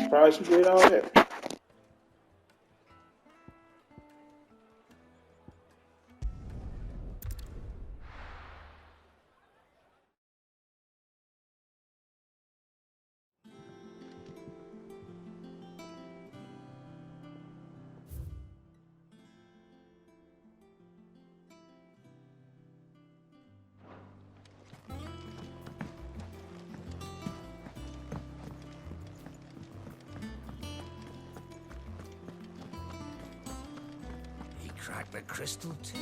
surprised you did all that. Crack the crystal too.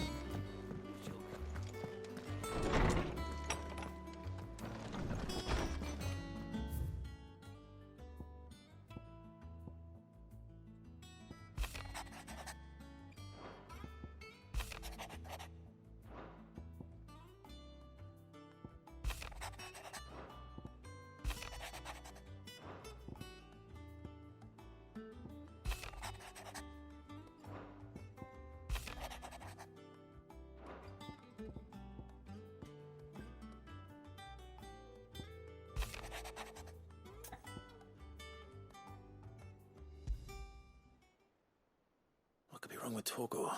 What could be wrong with Torgor?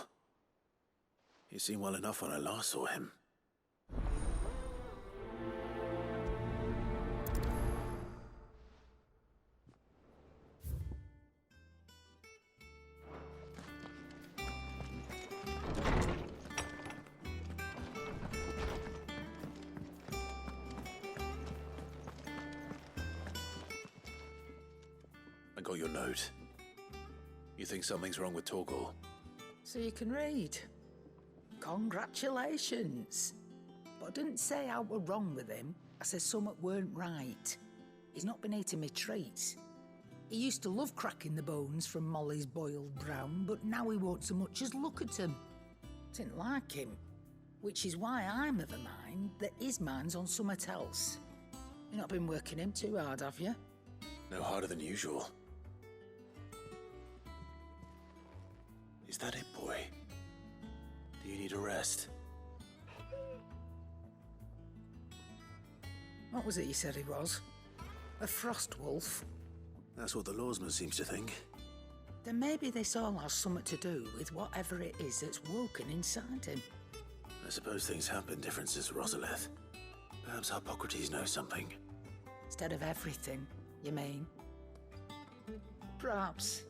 He seemed well enough when I last saw him. I got your note. You think something's wrong with Torgor? So you can read. Congratulations. But I didn't say I were wrong with him. I said something weren't right. He's not been eating me treats. He used to love cracking the bones from Molly's boiled brown, but now he won't so much as look at them. Didn't like him. Which is why I'm of a mind that his mind's on something else. You've not been working him too hard, have you? No harder than usual. Is that it, boy? Do you need a rest? What was it you said he was? A frost wolf? That's what the lawsman seems to think. Then maybe this all has something to do with whatever it is that's woken inside him. I suppose things have been different since Rosalith. Perhaps Hippocrates knows something. Instead of everything, you mean? Perhaps.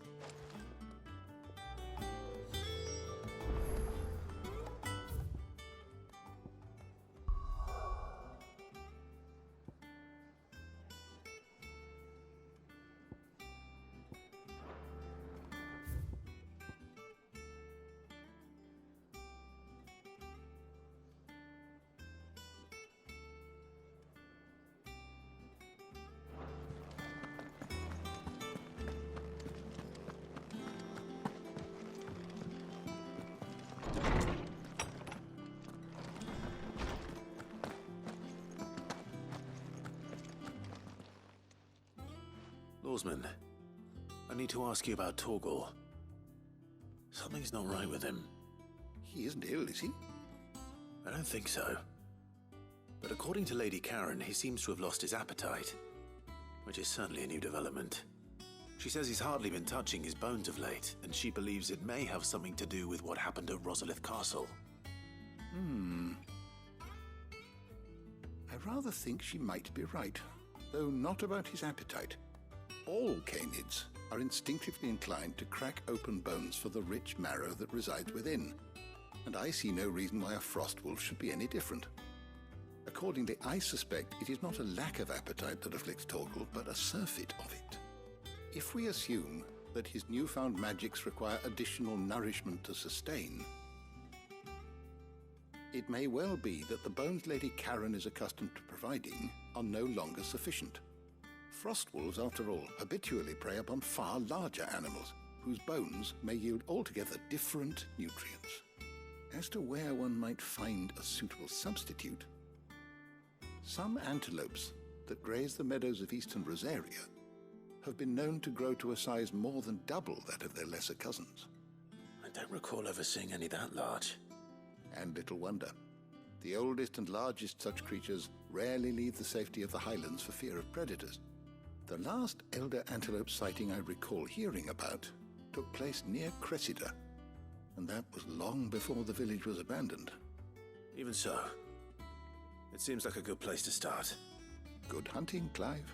Lawsman, I need to ask you about Torgor. Something's not right with him. He isn't ill, is he? I don't think so. But according to Lady Karen, he seems to have lost his appetite, which is certainly a new development. She says he's hardly been touching his bones of late, and she believes it may have something to do with what happened at Rosalith Castle. I rather think she might be right, though not about his appetite. All canids are instinctively inclined to crack open bones for the rich marrow that resides within, and I see no reason why a frost wolf should be any different. Accordingly, I suspect it is not a lack of appetite that afflicts Torgor, but a surfeit of it. If we assume that his newfound magics require additional nourishment to sustain, it may well be that the bones Lady Karen is accustomed to providing are no longer sufficient. Frost wolves, after all, habitually prey upon far larger animals, whose bones may yield altogether different nutrients. As to where one might find a suitable substitute, some antelopes that graze the meadows of eastern Rosaria have been known to grow to a size more than double that of their lesser cousins. I don't recall ever seeing any that large. And little wonder. The oldest and largest such creatures rarely leave the safety of the highlands for fear of predators. The last elder antelope sighting I recall hearing about took place near Cressida, and that was long before the village was abandoned. Even so, it seems like a good place to start. Good hunting, Clive.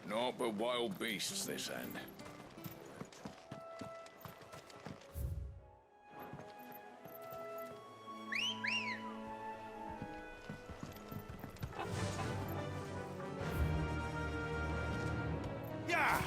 Naught but wild beasts this end. Yeah!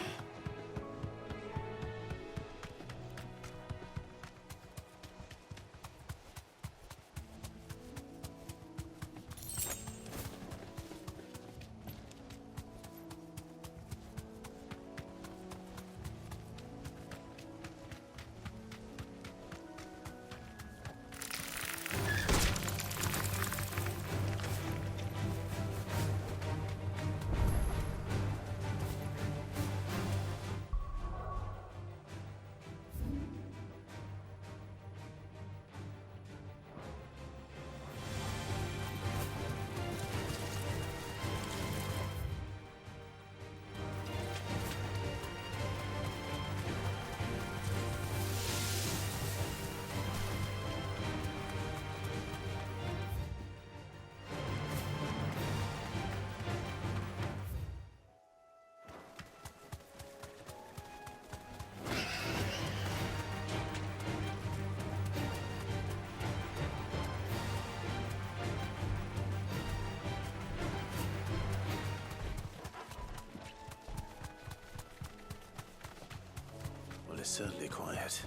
It's certainly quiet.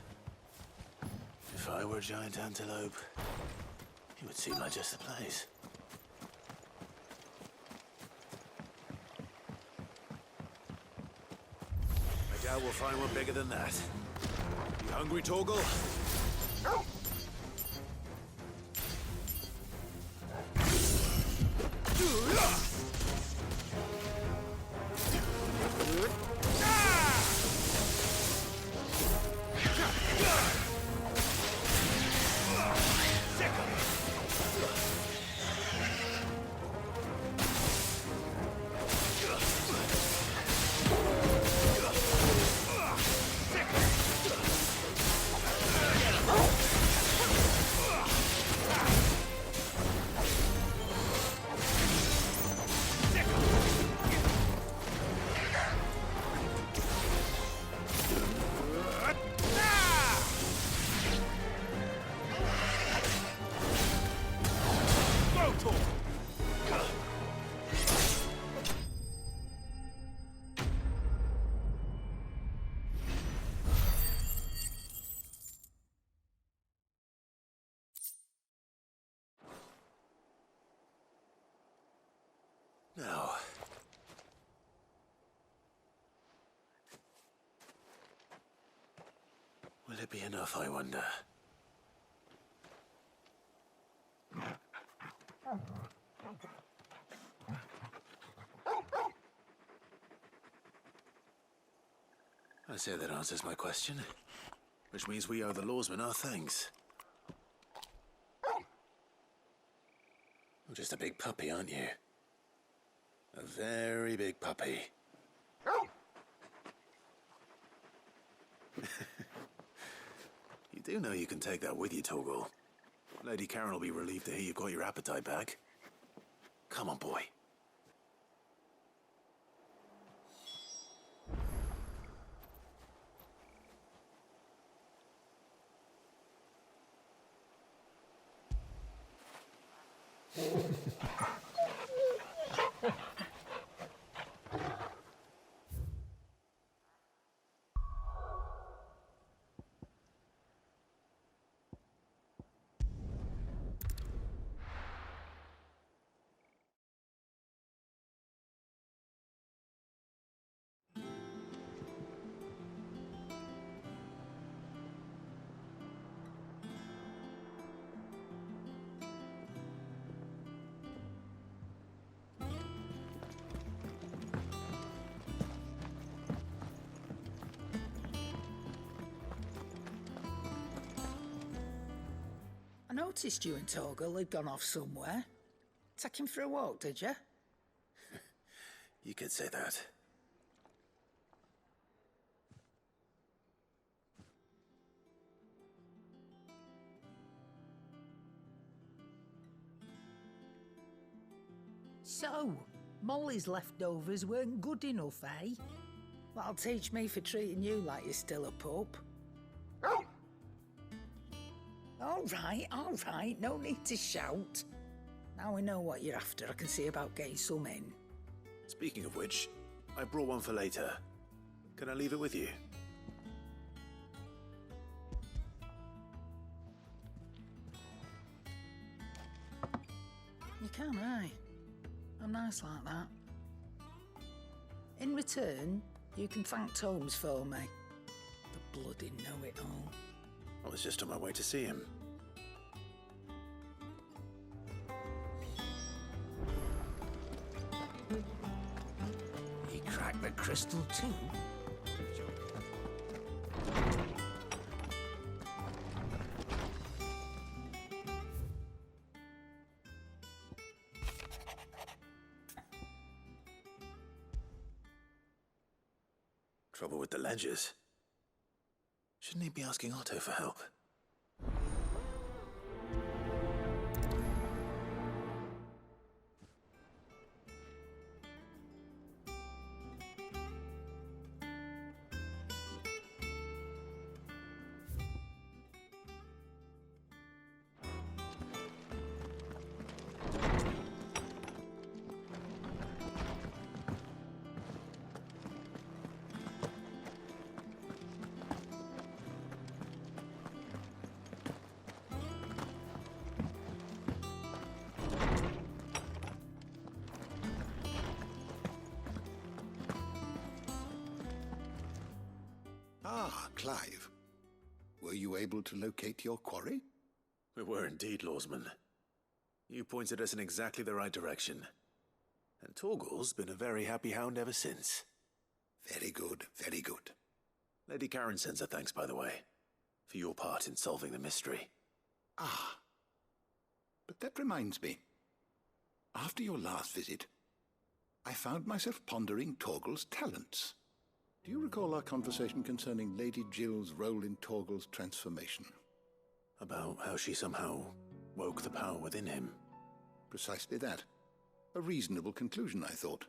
If I were a giant antelope, it would seem like just the place. I doubt we'll find one bigger than that. You hungry, Torgal? Now, will it be enough, I wonder? I say that answers my question, which means we owe the lawsman our thanks. You're just a big puppy, aren't you? A very big puppy. You do know you can take that with you, Torgal. Lady Karen will be relieved to hear you've got your appetite back. Come on, boy. I noticed you and Torgal had gone off somewhere. Take him for a walk, did you? You could say that. So, Molly's leftovers weren't good enough, eh? That'll teach me for treating you like you're still a pup. All right, no need to shout. Now we know what you're after, I can see about getting some in. Speaking of which, I brought one for later. Can I leave it with you? You can, aye. I'm nice like that. In return, you can thank Tomes for me. The bloody know-it-all. I was just on my way to see him. He cracked the crystal too? Trouble with the ledgers. Shouldn't he be asking Otto for help? Ah, Clive. Were you able to locate your quarry? We were indeed, Lawsman. You pointed us in exactly the right direction. And Torgal's been a very happy hound ever since. Very good, very good. Lady Karen sends her thanks, by the way, for your part in solving the mystery. Ah. But that reminds me. After your last visit, I found myself pondering Torgal's talents. Do you recall our conversation concerning Lady Jill's role in Torgal's transformation? About how she somehow woke the power within him. Precisely that. A reasonable conclusion, I thought,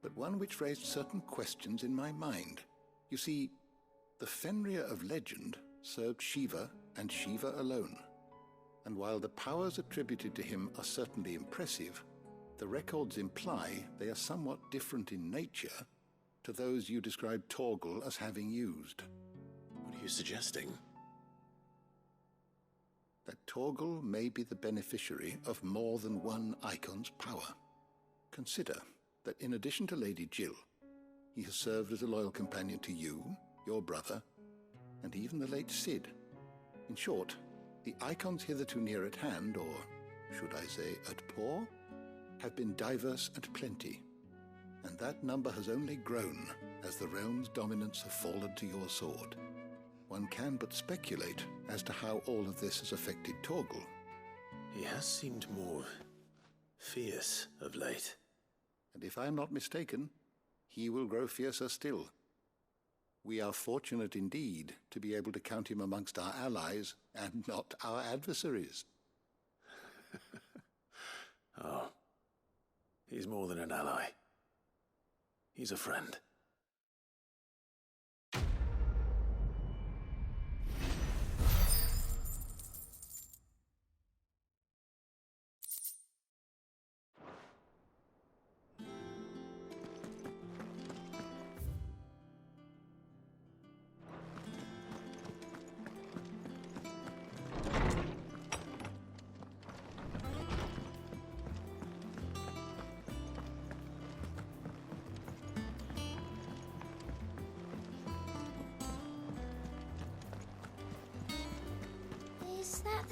but one which raised certain questions in my mind. You see, the Fenrir of legend served Shiva and Shiva alone. And while the powers attributed to him are certainly impressive, the records imply they are somewhat different in nature to those you described Torgal as having used. What are you suggesting? That Torgal may be the beneficiary of more than one icon's power. Consider that in addition to Lady Jill, he has served as a loyal companion to you, your brother, and even the late Cid. In short, the icons hitherto near at hand, or should I say at paw, have been diverse and plenty. And that number has only grown as the realm's dominance have fallen to your sword. One can but speculate as to how all of this has affected Torgal. He has seemed more fierce of late. And if I am not mistaken, he will grow fiercer still. We are fortunate indeed to be able to count him amongst our allies and not our adversaries. Oh, he's more than an ally. He's a friend.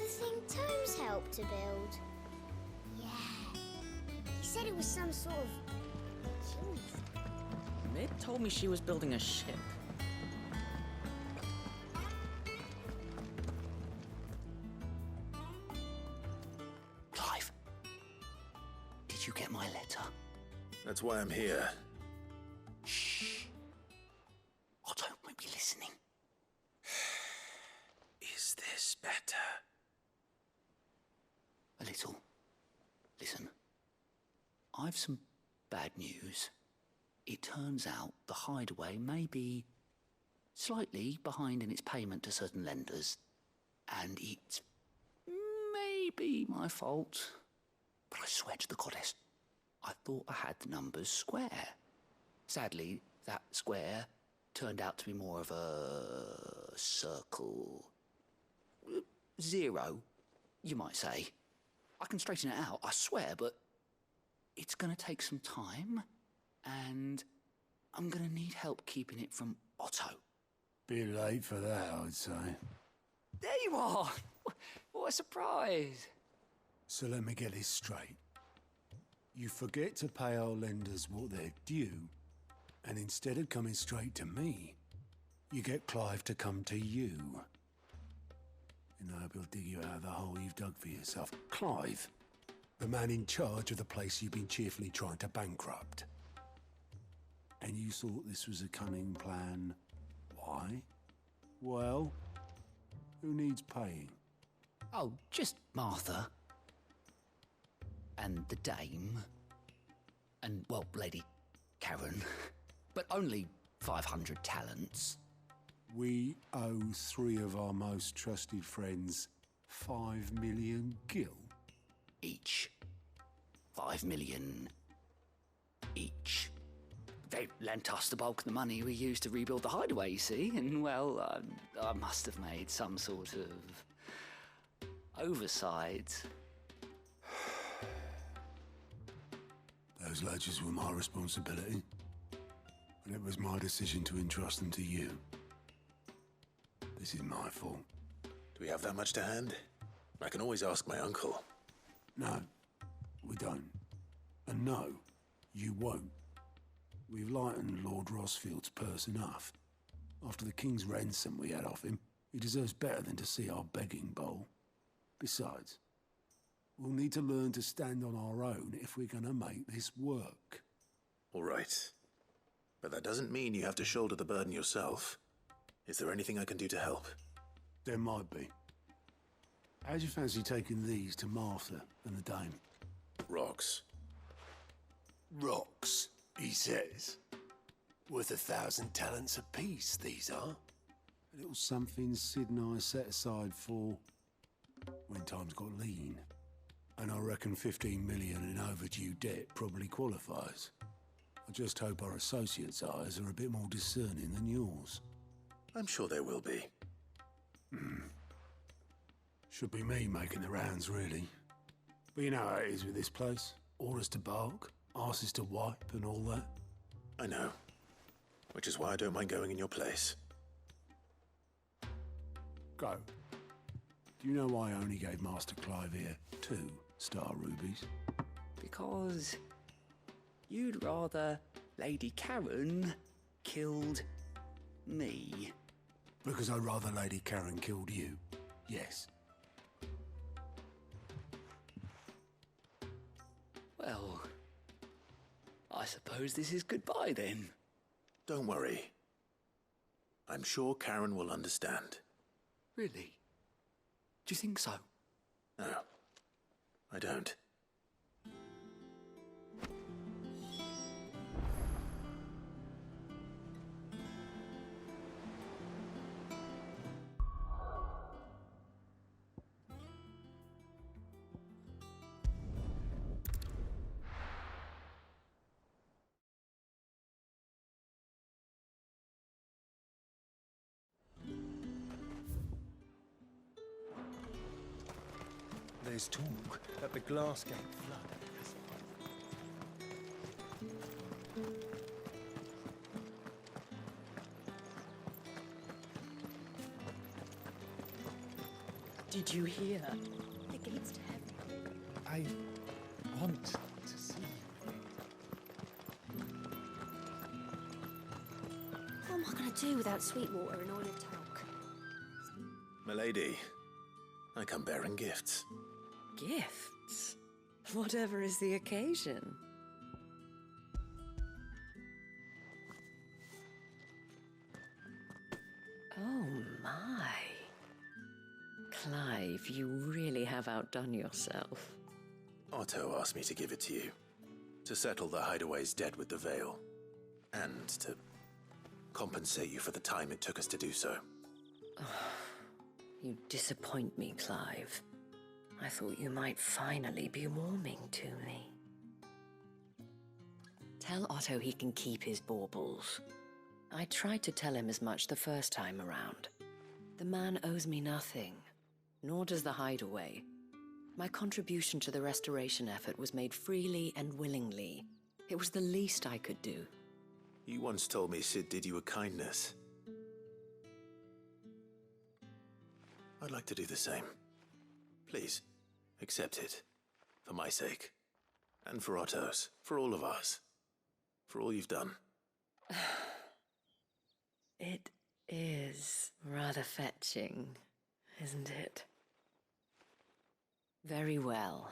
the thing Tomes helped to build? Yeah. He said it was some sort of genius. Mid told me she was building a ship. Clive, did you get my letter? That's why I'm here. Shh. Otto might be listening. Is this better? A little. Listen, I've some bad news. It turns out the hideaway may be slightly behind in its payment to certain lenders, and it's maybe my fault. But I swear to the goddess, I thought I had the numbers square. Sadly, that square turned out to be more of a circle. 0, you might say. I can straighten it out, I swear, but it's gonna take some time, and I'm gonna need help keeping it from Otto. Bit late for that, I'd say. There you are! What a surprise! So let me get this straight. You forget to pay our lenders what they're due, and instead of coming straight to me, you get Clive to come to you. And I hope he'll dig you out of the hole you've dug for yourself. Clive, the man in charge of the place you've been cheerfully trying to bankrupt. And you thought this was a cunning plan. Why? Well, who needs paying? Oh, just Martha. And the dame. And, well, Lady Karen. But only 500 talents. We owe 3 of our most trusted friends 5 million gil. Each. 5 million each. They lent us the bulk of the money we used to rebuild the hideaway, you see, and, well, I must have made some sort of oversight. Those ledgers were my responsibility, and it was my decision to entrust them to you. This is my fault. Do we have that much to hand? I can always ask my uncle. No, we don't. And no, you won't. We've lightened Lord Rosfield's purse enough. After the king's ransom we had off him, he deserves better than to see our begging bowl. Besides, we'll need to learn to stand on our own if we're gonna make this work. All right. But that doesn't mean you have to shoulder the burden yourself. Is there anything I can do to help? There might be. How'd you fancy taking these to Martha and the dame? Rocks. Rocks, he says. Worth 1,000 talents apiece, these are. A little something Sid and I set aside for when times got lean. And I reckon 15 million in overdue debt probably qualifies. I just hope our associates' eyes are a bit more discerning than yours. I'm sure there will be. Should be me making the rounds, really. But you know how it is with this place. Orders to bark, arses to wipe, and all that. I know. Which is why I don't mind going in your place. Go. Do you know why I only gave Master Clive here 2 star rubies? Because you'd rather Lady Karen killed me. Because I'd rather Lady Karen killed you. Yes. Well, I suppose this is goodbye then. Don't worry. I'm sure Karen will understand. Really? Do you think so? No, I don't. There's talk that the Glass Gate flood has... Did you hear? The gates to heaven. I want to see. What am I going to do without Sweetwater and oil of talc? Milady, I come bearing gifts. Gifts? Whatever is the occasion. Oh my. Clive, you really have outdone yourself. Otto asked me to give it to you. To settle the Hideaway's debt with the Veil. And to compensate you for the time it took us to do so. You disappoint me, Clive. I thought you might finally be warming to me. Tell Otto he can keep his baubles. I tried to tell him as much the first time around. The man owes me nothing, nor does the Hideaway. My contribution to the restoration effort was made freely and willingly. It was the least I could do. You once told me Sid did you a kindness. I'd like to do the same. Please, accept it. For my sake. And for Otto's. For all of us. For all you've done. It is rather fetching, isn't it? Very well.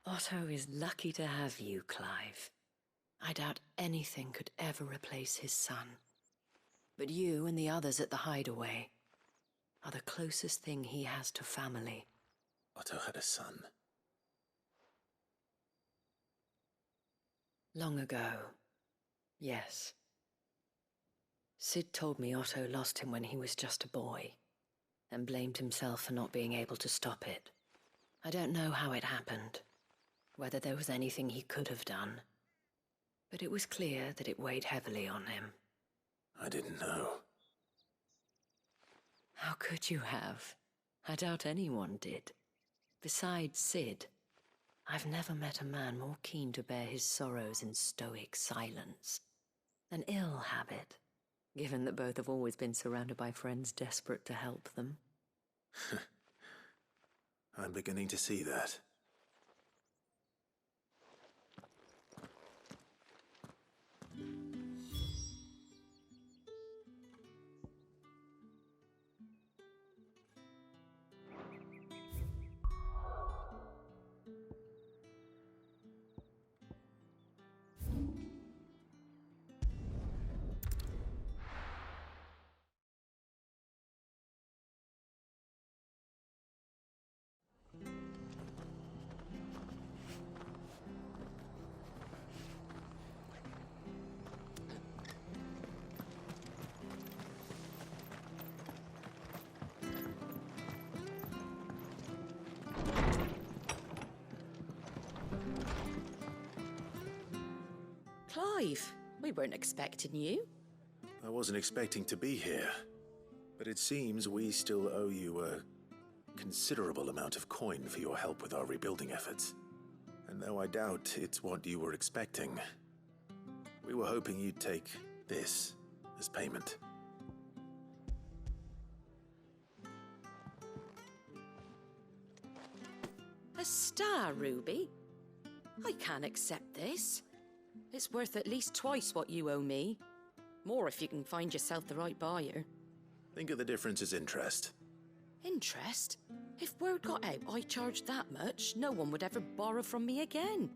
Otto is lucky to have you, Clive. I doubt anything could ever replace his son. But you and the others at the Hideaway are the closest thing he has to family. Otto had a son. Long ago, yes. Sid told me Otto lost him when he was just a boy, and blamed himself for not being able to stop it. I don't know how it happened, whether there was anything he could have done, but it was clear that it weighed heavily on him. I didn't know. How could you have? I doubt anyone did. Besides Sid, I've never met a man more keen to bear his sorrows in stoic silence. An ill habit, given that both have always been surrounded by friends desperate to help them. I'm beginning to see that. Clive, we weren't expecting you. I wasn't expecting to be here, but it seems we still owe you a considerable amount of coin for your help with our rebuilding efforts. And though I doubt it's what you were expecting, we were hoping you'd take this as payment. A star ruby? I can't accept this. It's worth at least twice what you owe me. More if you can find yourself the right buyer. Think of the difference as interest. Interest? If word got out I charged that much, no one would ever borrow from me again.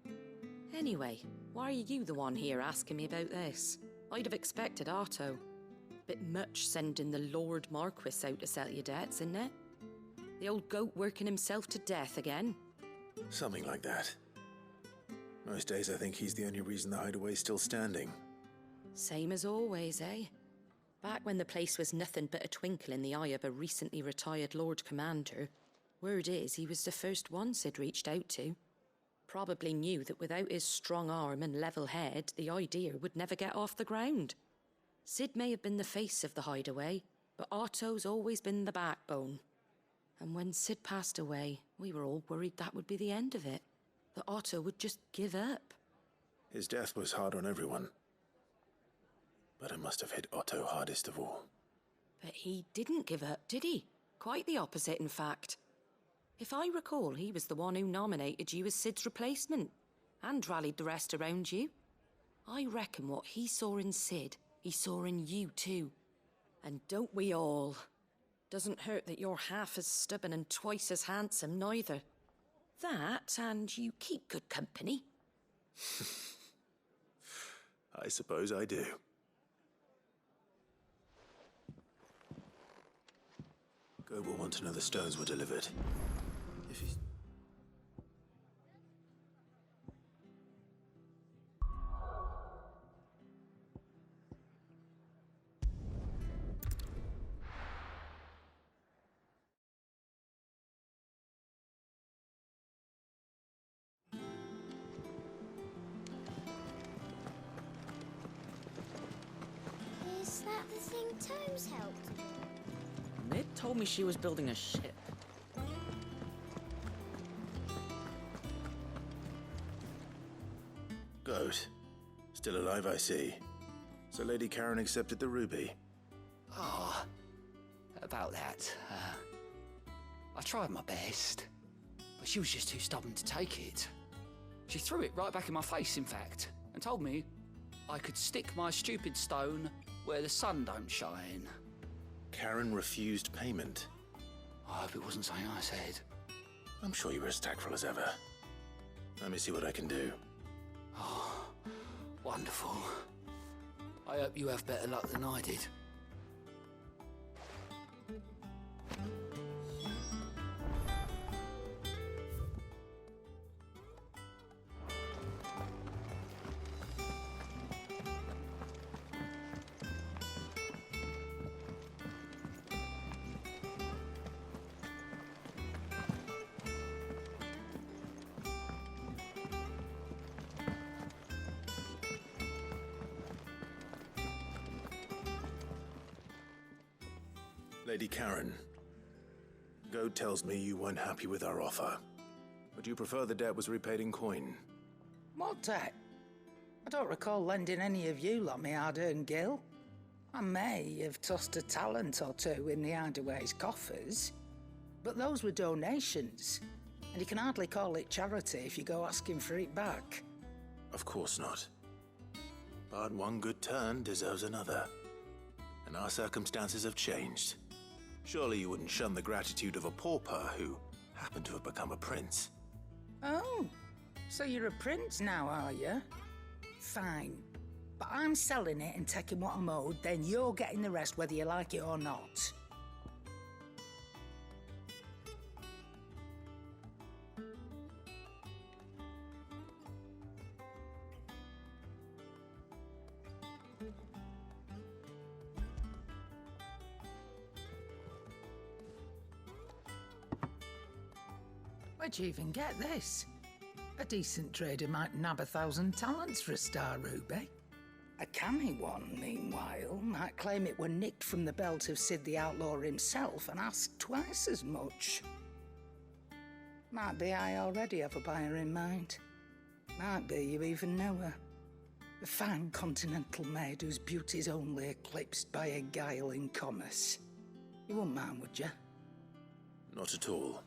Anyway, why are you the one here asking me about this? I'd have expected Otto. Bit much sending the Lord Marquis out to settle your debts, isn't it? The old goat working himself to death again. Something like that. Most days I think he's the only reason the Hideaway's still standing. Same as always, eh? Back when the place was nothing but a twinkle in the eye of a recently retired Lord Commander, word is he was the first one Sid reached out to. Probably knew that without his strong arm and level head, the idea would never get off the ground. Sid may have been the face of the Hideaway, but Otto's always been the backbone. And when Sid passed away, we were all worried that would be the end of it. That Otto would just give up. His death was hard on everyone. But it must have hit Otto hardest of all. But he didn't give up, did he? Quite the opposite, in fact. If I recall, he was the one who nominated you as Sid's replacement, and rallied the rest around you. I reckon what he saw in Sid, he saw in you too. And don't we all? Doesn't hurt that you're half as stubborn and twice as handsome, neither. That, and you keep good company. I suppose I do. Gob will want to know the stones were delivered. If he's... Is that the thing Tomes helped build? Mid told me she was building a ship. Goat. Still alive, I see. So Lady Karen accepted the ruby. Ah, about that. I tried my best, but she was just too stubborn to take it. She threw it right back in my face, in fact, and told me I could stick my stupid stone where the sun don't shine. Karen refused payment. I hope it wasn't something I said. I'm sure you were as tactful as ever. Let me see what I can do. Oh, wonderful. I hope you have better luck than I did. Lady Karen, Goat tells me you weren't happy with our offer. Would you prefer the debt was repaid in coin? What debt? I don't recall lending any of you lot me hard-earned gil. I may have tossed a talent or two in the Hideaway's coffers, but those were donations, and you can hardly call it charity if you go asking for it back. Of course not. But one good turn deserves another. And our circumstances have changed. Surely you wouldn't shun the gratitude of a pauper who happened to have become a prince. Oh, so you're a prince now, are you? Fine. But I'm selling it and taking what I'm owed, then you're getting the rest whether you like it or not. Where'd you even get this? A decent trader might nab 1,000 talents for a star ruby. A canny one, meanwhile, might claim it were nicked from the belt of Sid the Outlaw himself and ask twice as much. Might be I already have a buyer in mind. Might be you even know her. A fine continental maid whose beauty's only eclipsed by a guile in commerce. You wouldn't mind, would you? Not at all.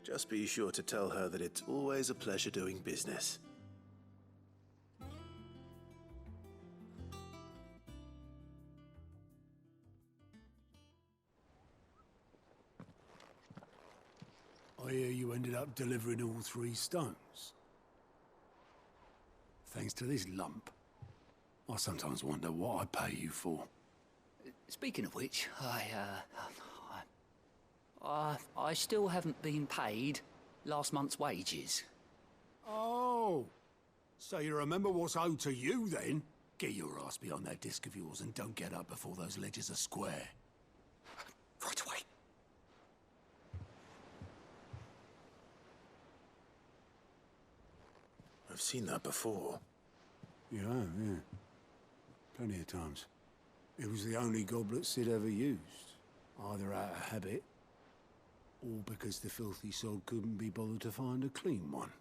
Just be sure to tell her that it's always a pleasure doing business. I hear you ended up delivering all 3 stones. Thanks to this lump. I sometimes wonder what I pay you for. Speaking of which, I still haven't been paid last month's wages. Oh, so you remember what's owed to you then? Get your ass behind that disc of yours and don't get up before those ledgers are square. Right away. I've seen that before. You have, yeah. Plenty of times. It was the only goblet Sid ever used. Either out of habit, or because the filthy sod couldn't be bothered to find a clean one.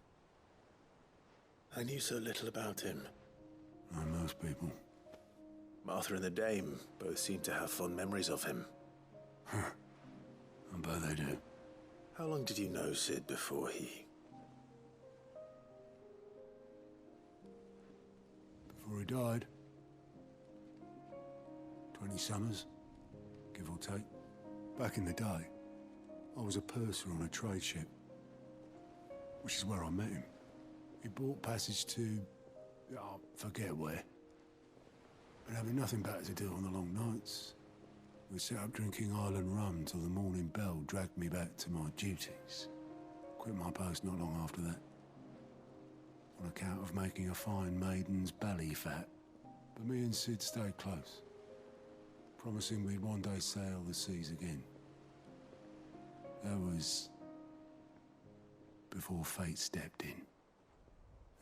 I knew so little about him. Like most people. Martha and the Dame both seem to have fond memories of him. I bet they do. How long did you know Sid before he... Before he died? 20 summers, give or take. Back in the day, I was a purser on a trade ship, which is where I met him. He bought passage to... I forget where. But having nothing better to do on the long nights, we sat up drinking island rum till the morning bell dragged me back to my duties. Quit my post not long after that, on account of making a fine maiden's belly fat. But me and Sid stayed close, promising we'd one day sail the seas again. That was before fate stepped in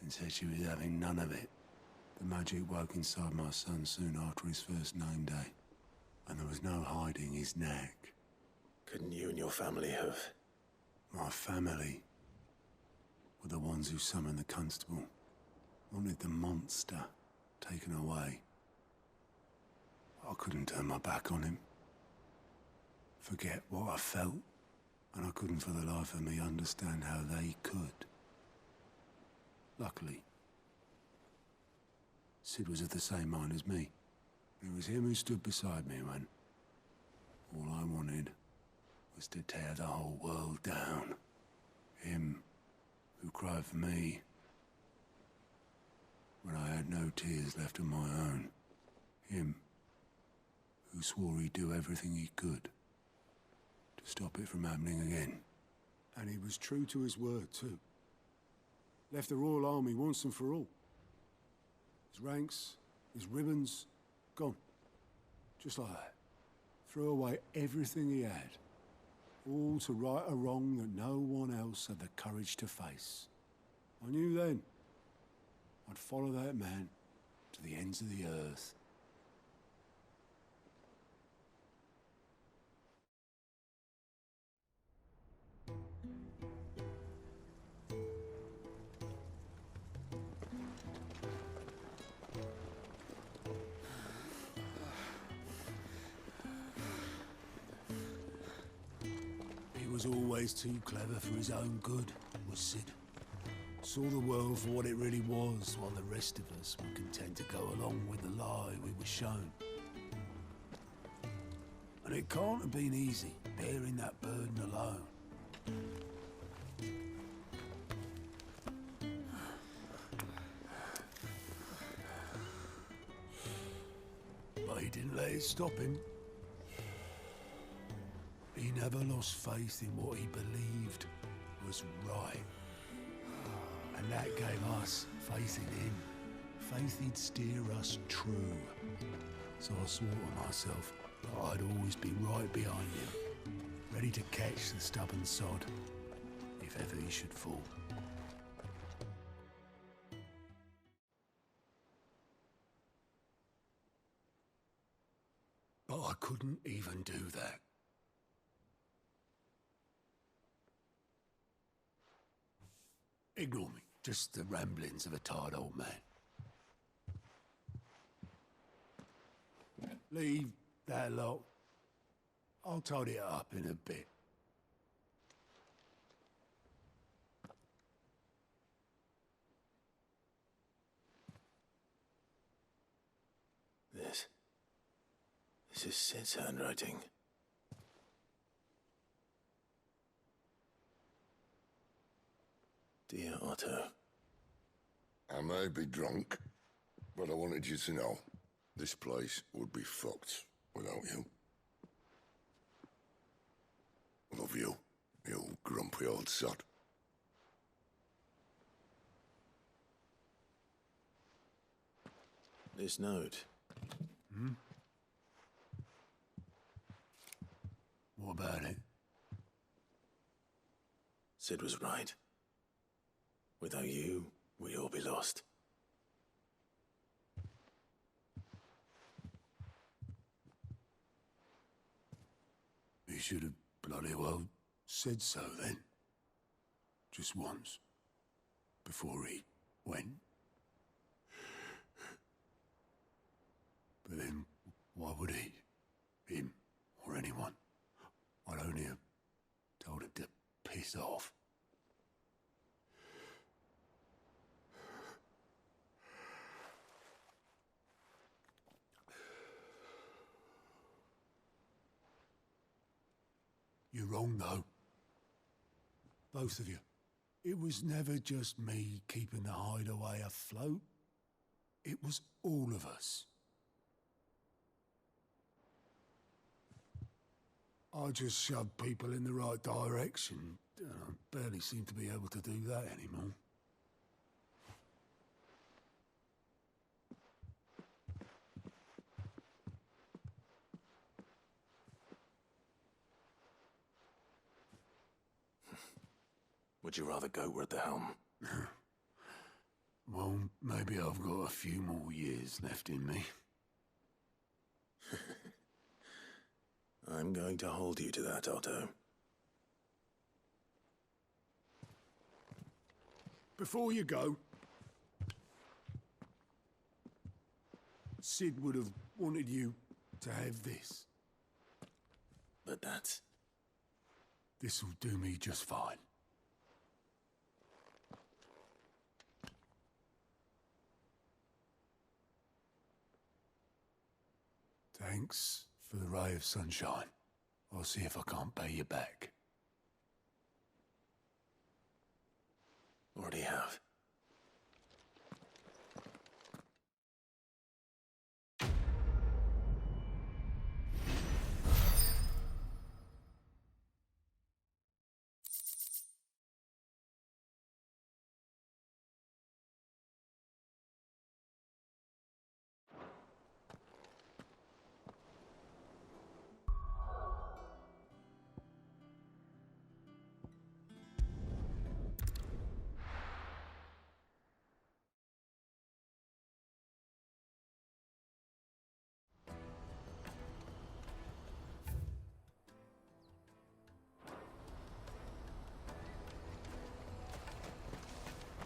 and said she was having none of it. The magic woke inside my son soon after his first name day, and there was no hiding his knack. Couldn't you and your family have... My family were the ones who summoned the constable, wanted the monster taken away. I couldn't turn my back on him, forget what I felt, and I couldn't for the life of me understand how they could. Luckily, Sid was of the same mind as me. It was him who stood beside me when all I wanted was to tear the whole world down. Him who cried for me when I had no tears left of my own. Him who swore he'd do everything he could to stop it from happening again. And he was true to his word, too. Left the Royal Army once and for all. His ranks, his ribbons, gone. Just like that. Threw away everything he had. All to right a wrong that no one else had the courage to face. I knew then I'd follow that man to the ends of the earth. He was always too clever for his own good, was Sid. Saw the world for what it really was, while the rest of us were content to go along with the lie we were shown. And it can't have been easy, bearing that burden alone. But he didn't let it stop him. He never lost faith in what he believed was right. And that gave us faith in him. Faith he'd steer us true. So I swore to myself that I'd always be right behind him, ready to catch the stubborn sod, if ever he should fall. But I couldn't even do that. Ignore me. Just the ramblings of a tired old man. Leave that lot. I'll tidy it up in a bit. This is Sid's handwriting. Dear Otto. I may be drunk, but I wanted you to know this place would be fucked without you. Love you, you grumpy old sod. This note. What about it? Sid was right. Without you, we'd all be lost. He should have bloody well said so then. Just once. Before he went. But then, why would he? Him, or anyone? I'd only have told him to piss off. You're wrong, though. Both of you. It was never just me keeping the hideaway afloat. It was all of us. I just shoved people in the right direction. I barely seem to be able to do that anymore. Would you rather Goat were at the helm? Well, maybe I've got a few more years left in me. I'm going to hold you to that, Otto. Before you go, Sid would have wanted you to have this. But that's... This'll do me just fine. Thanks for the ray of sunshine. I'll see if I can't pay you back. Already have.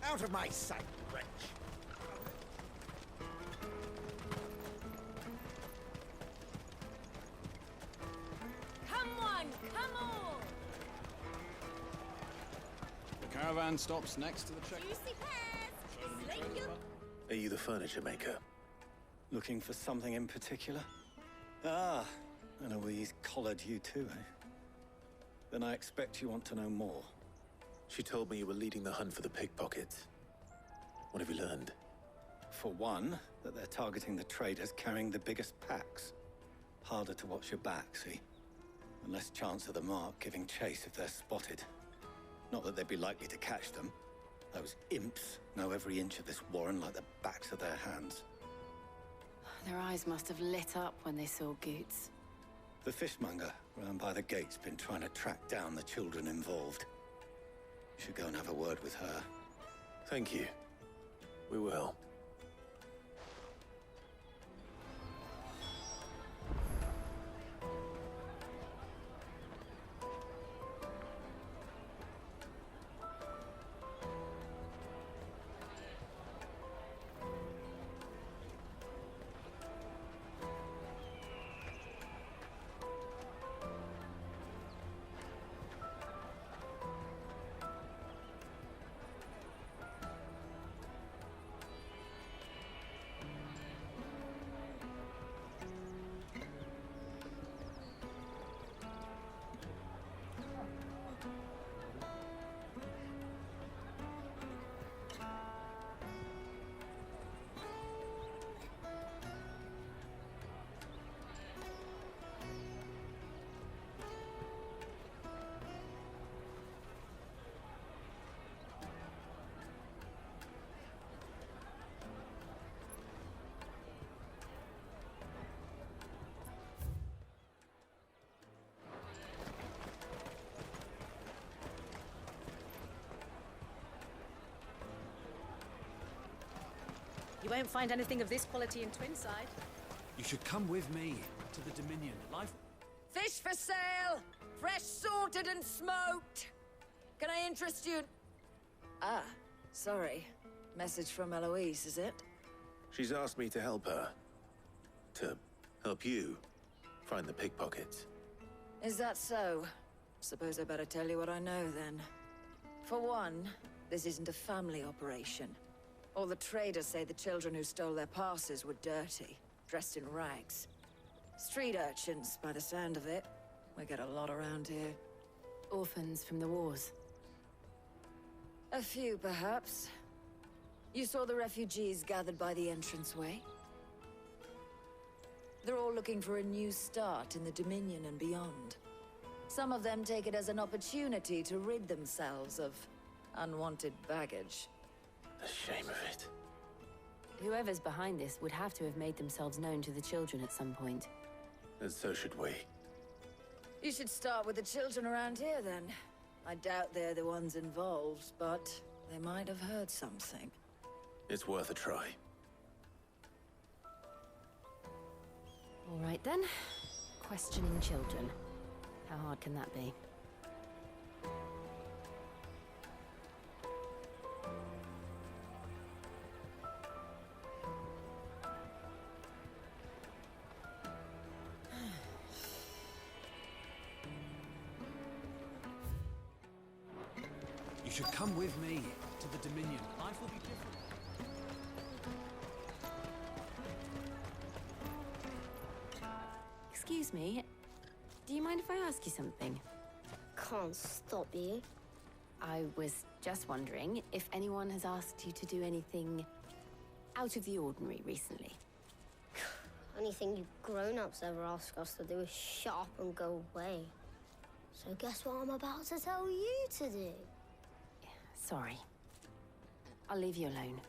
Out of my sight, wretch! Come on, come on! The caravan stops next to the check. Juicy pears! Slate your... Are you the furniture maker? Looking for something in particular? Ah, and Eloise collared you too, eh? Then I expect you want to know more. She told me you were leading the hunt for the pickpockets. What have you learned? For one, that they're targeting the traders carrying the biggest packs. Harder to watch your back, see? And less chance of the mark giving chase if they're spotted. Not that they'd be likely to catch them. Those imps know every inch of this warren like the backs of their hands. Their eyes must have lit up when they saw Goots. The fishmonger round by the gate's been trying to track down the children involved. You should go and have a word with her. Thank you. We will. You won't find anything of this quality in Twinside. You should come with me to the Dominion. Life... Fish for sale! Fresh sorted and smoked! Can I interest you? Ah, sorry. Message from Eloise, is it? She's asked me to help her. To help you find the pickpockets. Is that so? Suppose I better tell you what I know, then. For one, this isn't a family operation. All the traders say the children who stole their passes were dirty, dressed in rags. Street urchins, by the sound of it. We get a lot around here. Orphans from the wars. A few, perhaps. You saw the refugees gathered by the entranceway? They're all looking for a new start in the Dominion and beyond. Some of them take it as an opportunity to rid themselves of unwanted baggage. The shame of it. Whoever's behind this would have to have made themselves known to the children at some point. And so should we. You should start with the children around here, then. I doubt they're the ones involved, but they might have heard something. It's worth a try. All right, then. Questioning children. How hard can that be? You should come with me to the Dominion. Life will be different. Excuse me. Do you mind if I ask you something? Can't stop you. I was just wondering if anyone has asked you to do anything out of the ordinary recently. Anything you grown-ups ever ask us to do is shut up and go away. So guess what I'm about to tell you to do? Sorry. I'll leave you alone.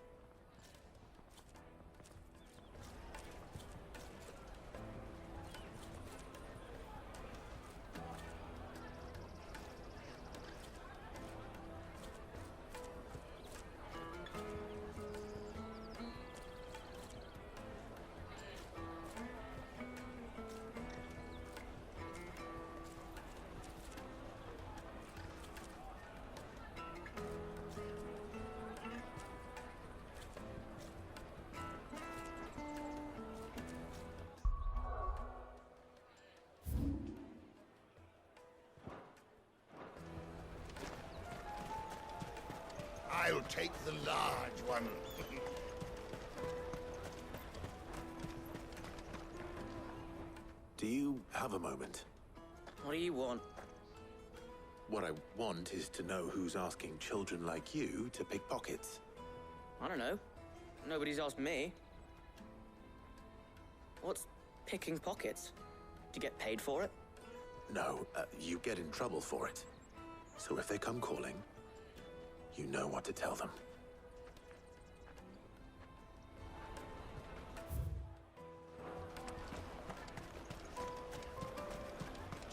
I'll take the large one. Do you have a moment? What do you want? What I want is to know who's asking children like you to pick pockets. I don't know. Nobody's asked me. What's picking pockets? Do you get paid for it? No, you get in trouble for it. So if they come calling, you know what to tell them.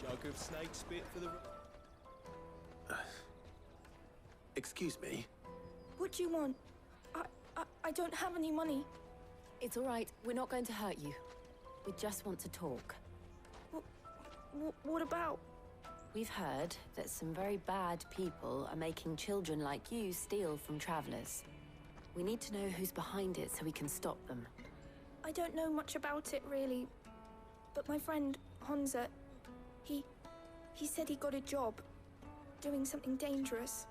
Jug of snake spit for the... Excuse me? What do you want? I don't have any money. It's all right. We're not going to hurt you. We just want to talk. What about? We've heard that some very bad people are making children like you steal from travelers. We need to know who's behind it so we can stop them. I don't know much about it, really. But my friend, Honza, he said he got a job doing something dangerous.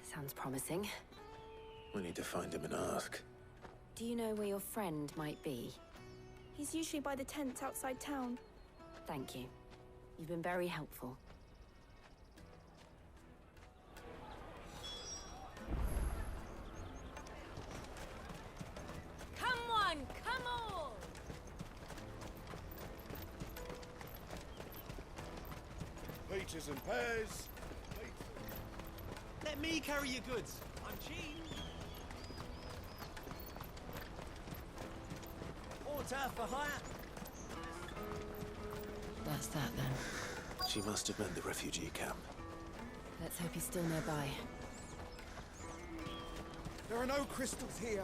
Sounds promising. We need to find him and ask. Do you know where your friend might be? He's usually by the tents outside town. Thank you. You've been very helpful. Come on, come on! Peaches and pears. Let me carry your goods. I'm cheap. Water for hire. That's that, then. She must have meant the refugee camp. Let's hope he's still nearby. There are no crystals here.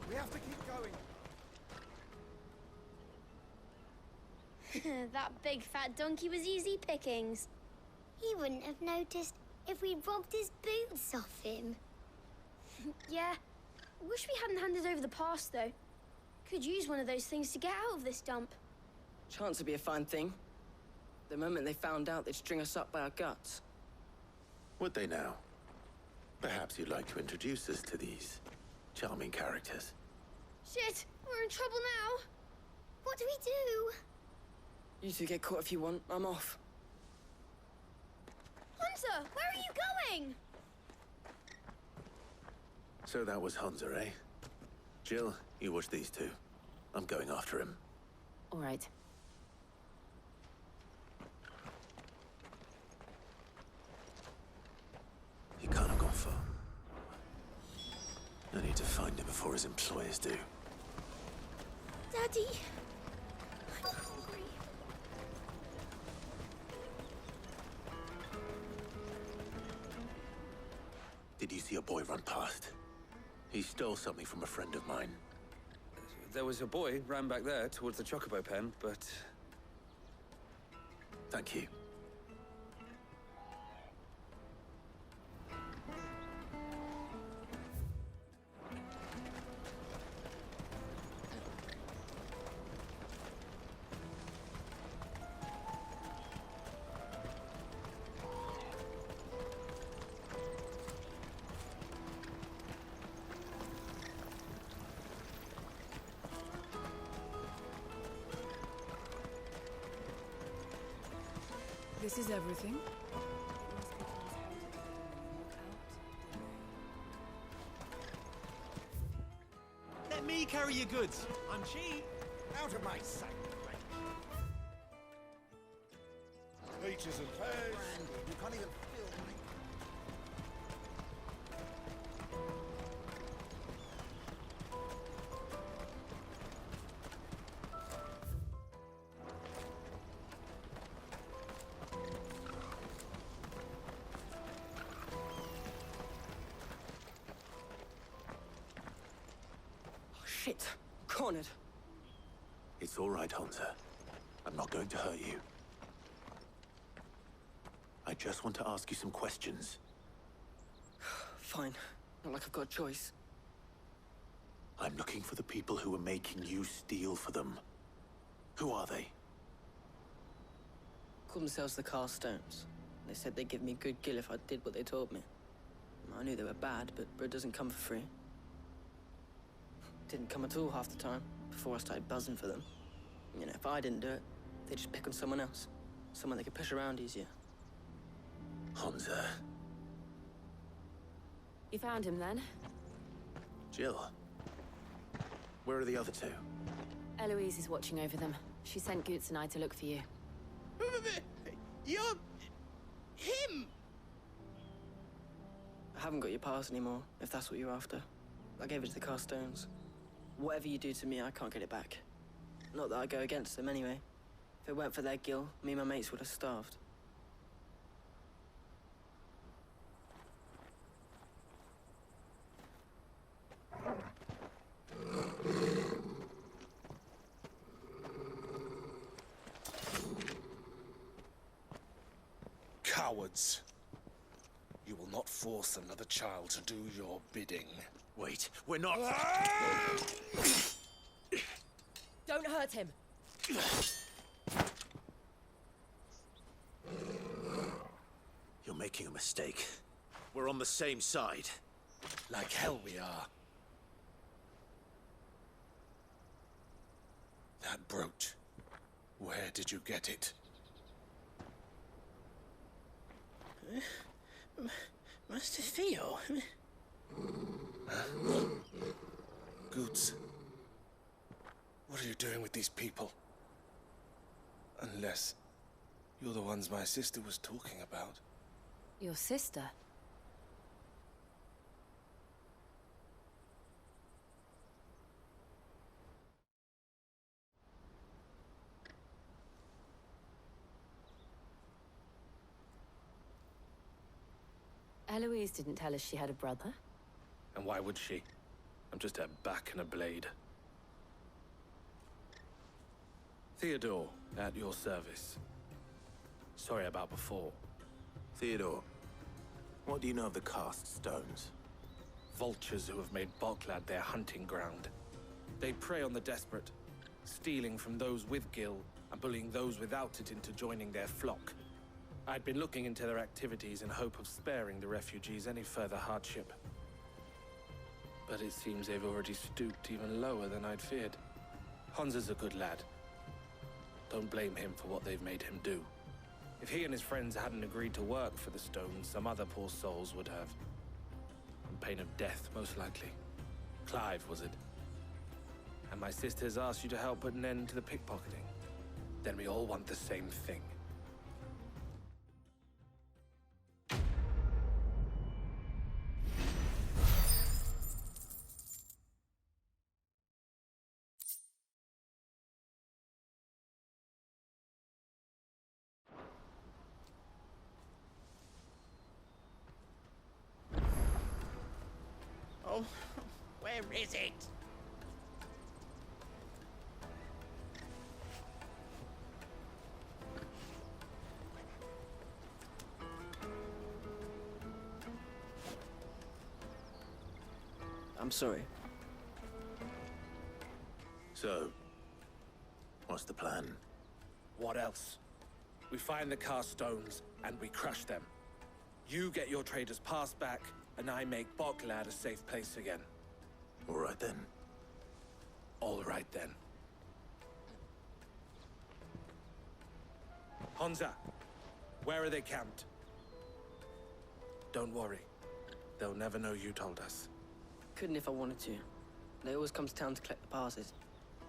We have to keep going. That big fat donkey was easy pickings. He wouldn't have noticed if we'd robbed his boots off him. Yeah. Wish we hadn't handed over the pass, though. could use one of those things to get out of this dump. Chance would be a fine thing. The moment they found out, they'd string us up by our guts. Would they now? Perhaps you'd like to introduce us to these charming characters. Shit, we're in trouble now. What do we do? You two get caught if you want. I'm off. Hunter, where are you going? So that was Hunter, eh? Jill, you watch these two. I'm going after him. All right. He can't have gone far. I need to find him before his employers do. Daddy. I'm hungry. Did you see a boy run past? He stole something from a friend of mine. There was a boy ran back there towards the chocobo pen, but... Thank you. This is everything. Let me carry your goods. I'm cheap. Out of my sight. Peaches and pears. You can't even feel me. Shit. Cornered. It's all right, Hunter. I'm not going to hurt you. I just want to ask you some questions. Fine. Not like I've got a choice. I'm looking for the people who are making you steal for them. Who are they? Called themselves the Carstones. They said they'd give me good gill if I did what they told me. I knew they were bad, but bread doesn't come for free. Didn't come at all half the time, before I started buzzing for them. You know, if I didn't do it, they'd just pick on someone else. Someone they could push around easier. Hunter. You found him then? Jill. Where are the other two? Eloise is watching over them. She sent Goots and I to look for you. You're... him! I haven't got your pass anymore, if that's what you're after. I gave it to the Carstones. Whatever you do to me, I can't get it back. Not that I go against them anyway. If it weren't for their gill, me and my mates would have starved. Cowards. You will not force another child to do your bidding. Wait, we're not... Don't hurt him. You're making a mistake. We're on the same side. Like hell we are. That brooch. Where did you get it? Master Theo? Goots. What are you doing with these people? Unless you're the ones my sister was talking about. Your sister? Eloise didn't tell us she had a brother. And why would she? I'm just a back and a blade. Theodore, at your service. Sorry about before. Theodore, what do you know of the Cast Stones? Vultures who have made Boklad their hunting ground. They prey on the desperate, stealing from those with gil and bullying those without it into joining their flock. I'd been looking into their activities in hope of sparing the refugees any further hardship. But it seems they've already stooped even lower than I'd feared. Hansa's a good lad. Don't blame him for what they've made him do. If he and his friends hadn't agreed to work for the stones, some other poor souls would have. On pain of death, most likely. Clive, was it? And my sisters asked you to help put an end to the pickpocketing. Then we all want the same thing. Oh, where is it? I'm sorry. So, what's the plan? What else? We find the cast stones and we crush them. You get your trader's pass back, and I make Boklad a safe place again. All right then. All right then. Hansa, where are they camped? Don't worry. They'll never know you told us. Couldn't if I wanted to. They always come to town to collect the passes.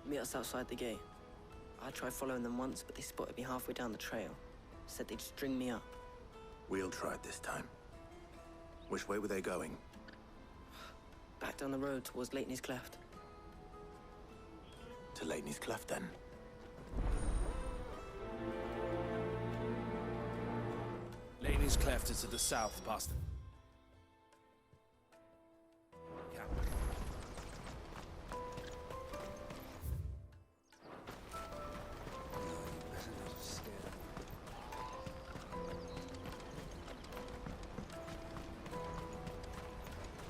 Meet us outside the gate. I tried following them once, but they spotted me halfway down the trail. Said they'd string me up. We'll try it this time. Which way were they going? Back down the road towards Lateney's Cleft. To Lateney's Cleft, then. Lateney's Cleft is to the south, past the camp.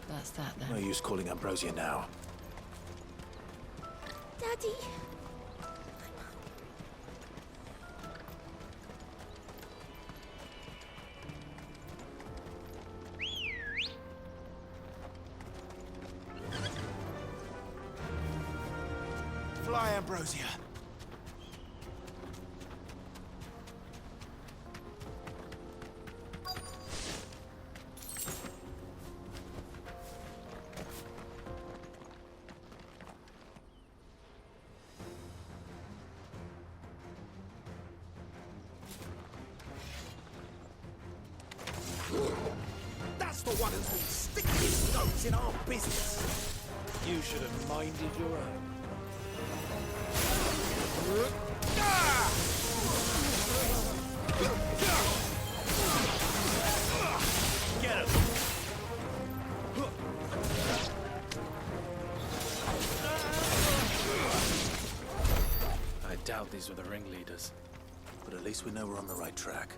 That's that, then. No use calling Ambrosia now. Daddy. Fly, Ambrosia. That's the one who's been sticking his nose in our business. You should have minded your own. Get him! I doubt these were the ringleaders. But at least we know we're on the right track.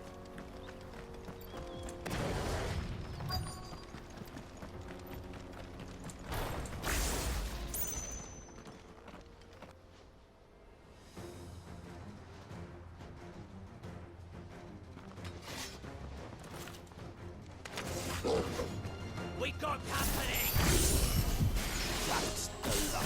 We got company! That's the luck.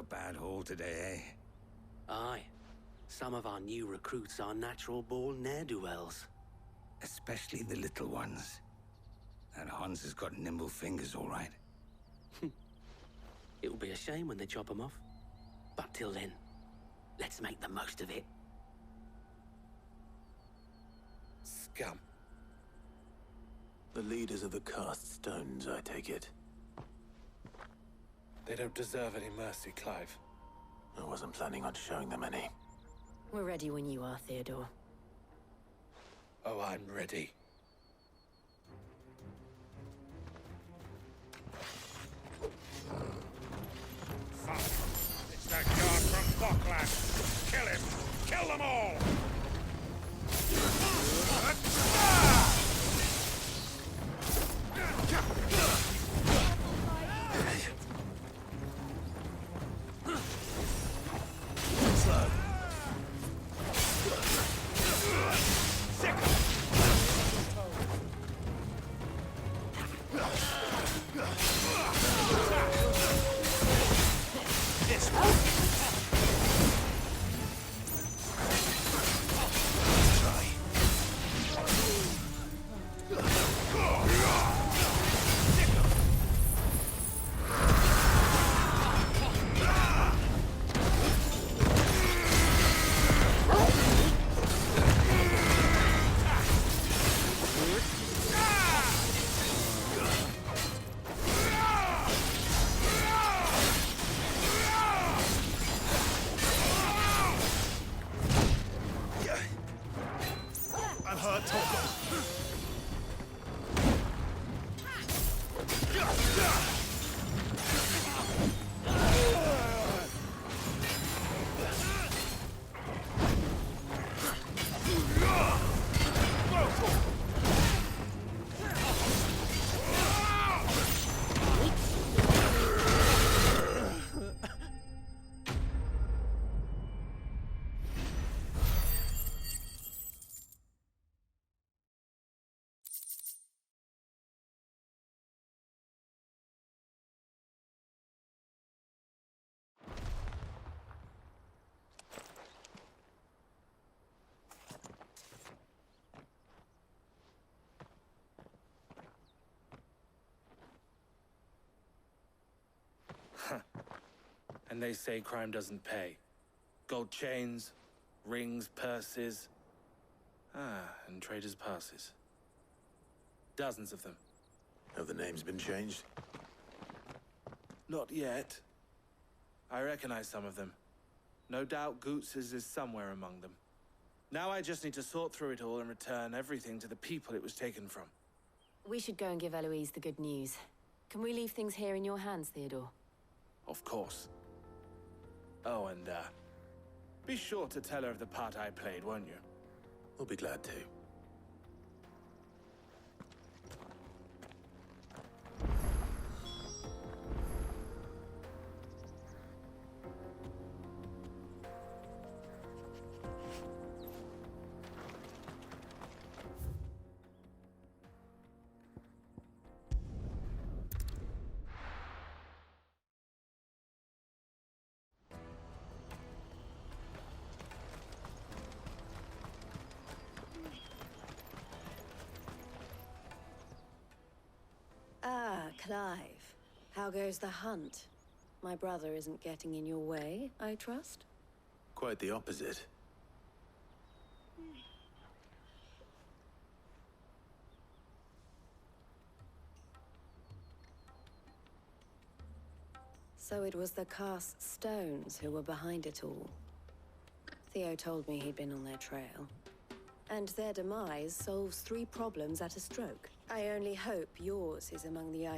a bad haul today, eh? Aye. Some of our new recruits are natural-born ne'er-do-wells. Especially the little ones. That Hans has got nimble fingers, all right. It'll be a shame when they chop them off. But till then, let's make the most of it. Scum. The leaders of the cast stones, I take it. They don't deserve any mercy, Clive. I wasn't planning on showing them any. We're ready when you are, Theodore. Oh, I'm ready. Fuck. It's that guard from Buckland. Kill him. Kill them all. And they say crime doesn't pay. Gold chains, rings, purses. And traders' passes. Dozens of them. Have the names been changed? Not yet. I recognize some of them. No doubt Goots's is somewhere among them. Now I just need to sort through it all and return everything to the people it was taken from. We should go and give Eloise the good news. Can we leave things here in your hands, Theodore? Of course. Oh, and, be sure to tell her of the part I played, won't you? We'll be glad to. Clive, how goes the hunt? My brother isn't getting in your way, I trust? Quite the opposite. So it was the cast stones who were behind it all. Theo told me he'd been on their trail. And their demise solves 3 problems at a stroke. I only hope yours is among the items